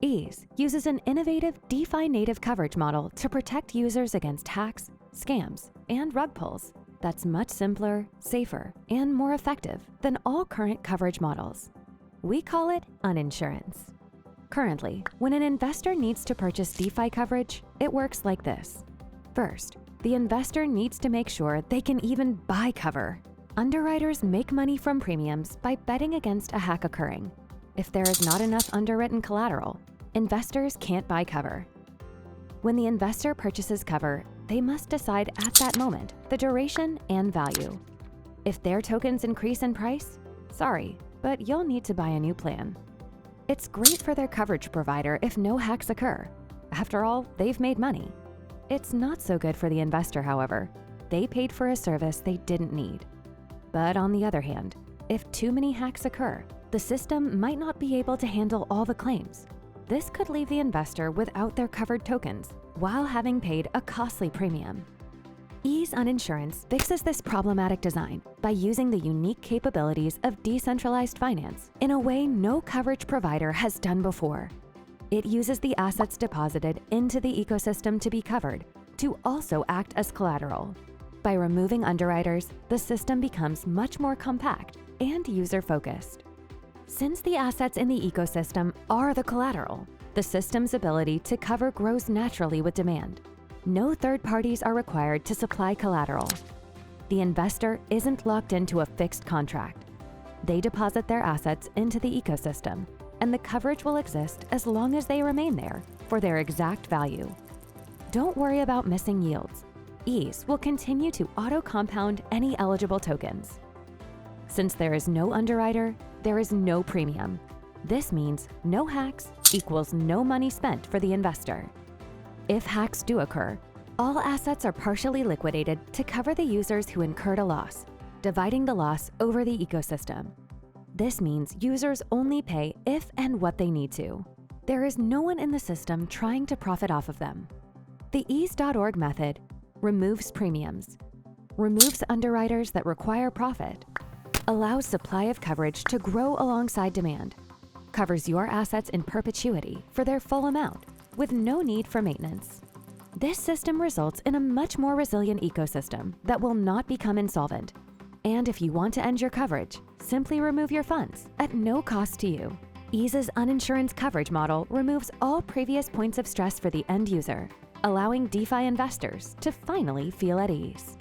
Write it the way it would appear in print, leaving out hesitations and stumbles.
Ease uses an innovative DeFi native coverage model to protect users against hacks, scams, and rug pulls that's much simpler, safer, and more effective than all current coverage models. We call it Uninsurance. Currently, when an investor needs to purchase DeFi coverage, it works like this. First, the investor needs to make sure they can even buy cover. Underwriters make money from premiums by betting against a hack occurring. If there is not enough underwritten collateral, investors can't buy cover. When the investor purchases cover, they must decide at that moment the duration and value. If their tokens increase in price, sorry, but you'll need to buy a new plan. It's great for their coverage provider if no hacks occur. After all, they've made money. It's not so good for the investor, however. They paid for a service they didn't need. But on the other hand, if too many hacks occur, the system might not be able to handle all the claims. This could leave the investor without their covered tokens while having paid a costly premium. Ease Uninsurance fixes this problematic design by using the unique capabilities of decentralized finance in a way no coverage provider has done before. It uses the assets deposited into the ecosystem to be covered to also act as collateral. By removing underwriters, the system becomes much more compact and user-focused. Since the assets in the ecosystem are the collateral, the system's ability to cover grows naturally with demand. No third parties are required to supply collateral. The investor isn't locked into a fixed contract. They deposit their assets into the ecosystem, and the coverage will exist as long as they remain there for their exact value. Don't worry about missing yields. Ease will continue to auto-compound any eligible tokens. Since there is no underwriter, there is no premium. This means no hacks equals no money spent for the investor. If hacks do occur, all assets are partially liquidated to cover the users who incurred a loss, dividing the loss over the ecosystem. This means users only pay if and what they need to. There is no one in the system trying to profit off of them. The ease.org method removes premiums, removes underwriters that require profit, allows supply of coverage to grow alongside demand, covers your assets in perpetuity for their full amount with no need for maintenance. This system results in a much more resilient ecosystem that will not become insolvent. And if you want to end your coverage, simply remove your funds at no cost to you. Ease's Uninsurance coverage model removes all previous points of stress for the end user, allowing DeFi investors to finally feel at ease.